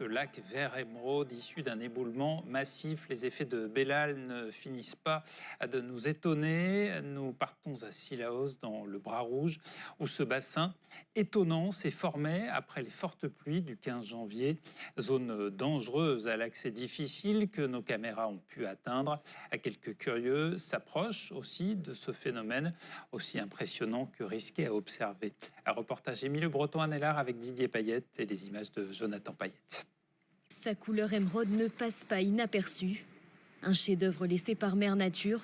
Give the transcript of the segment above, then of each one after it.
ce lac vert émeraude issu d'un éboulement massif. Les effets de Belal ne finissent pas de nous étonner. Nous partons à Cilaos, dans le Bras Rouge, où ce bassin étonnant s'est formé après les fortes pluies du 15 janvier. Zone dangereuse à l'accès difficile que nos caméras ont pu atteindre. Quelques curieux s'approchent aussi de ce phénomène, aussi impressionnant que risqué à observer. Un reportage Émile Breton-Anellard avec Didier Payette et les images de Jonathan Payette. Sa couleur émeraude ne passe pas inaperçue. Un chef-d'œuvre laissé par Mère Nature.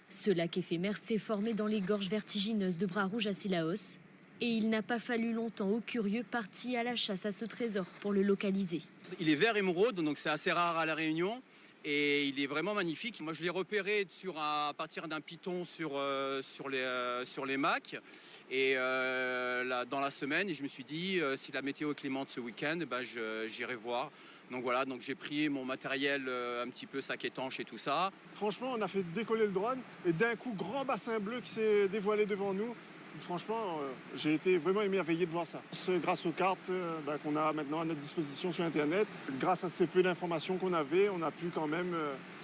Ce lac éphémère s'est formé dans les gorges vertigineuses de Bras Rouge à Cilaos. Et il n'a pas fallu longtemps aux curieux partis à la chasse à ce trésor pour le localiser. Il est vert émeraude, donc c'est assez rare à La Réunion. Et il est vraiment magnifique. Moi, je l'ai repéré à partir d'un piton sur les Macs. Et dans la semaine, je me suis dit, si la météo est clémente ce week-end, j'irai voir. Donc voilà, donc j'ai pris mon matériel un petit peu sac étanche et tout ça. Franchement, on a fait décoller le drone et d'un coup, grand bassin bleu qui s'est dévoilé devant nous. Franchement, j'ai été vraiment émerveillé de voir ça. Grâce aux cartes qu'on a maintenant à notre disposition sur Internet, grâce à ces peu d'informations qu'on avait, on a pu quand même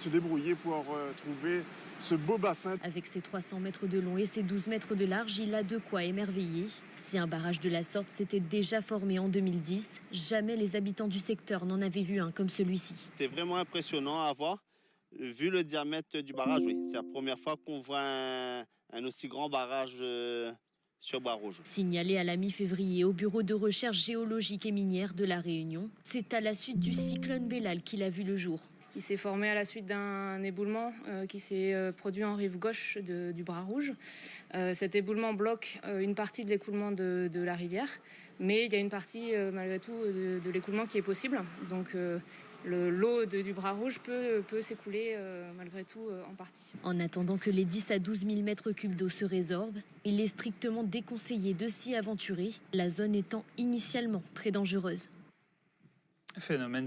se débrouiller pour trouver ce beau bassin. Avec ses 300 mètres de long et ses 12 mètres de large, il a de quoi émerveiller. Si un barrage de la sorte s'était déjà formé en 2010, jamais les habitants du secteur n'en avaient vu un comme celui-ci. C'était vraiment impressionnant à voir. Vu le diamètre du barrage, oui, c'est la première fois qu'on voit un aussi grand barrage sur Bras Rouge. Signalé à la mi-février au Bureau de recherche géologique et minière de La Réunion, c'est à la suite du cyclone Belal qu'il a vu le jour. Il s'est formé à la suite d'un éboulement qui s'est produit en rive gauche du Bras Rouge. Cet éboulement bloque une partie de l'écoulement de la rivière, mais il y a une partie malgré tout de l'écoulement qui est possible. Donc l'eau du Bras Rouge peut s'écouler malgré tout en partie. En attendant que les 10 à 12 000 mètres cubes d'eau se résorbent, il est strictement déconseillé de s'y aventurer, la zone étant initialement très dangereuse. Phénomène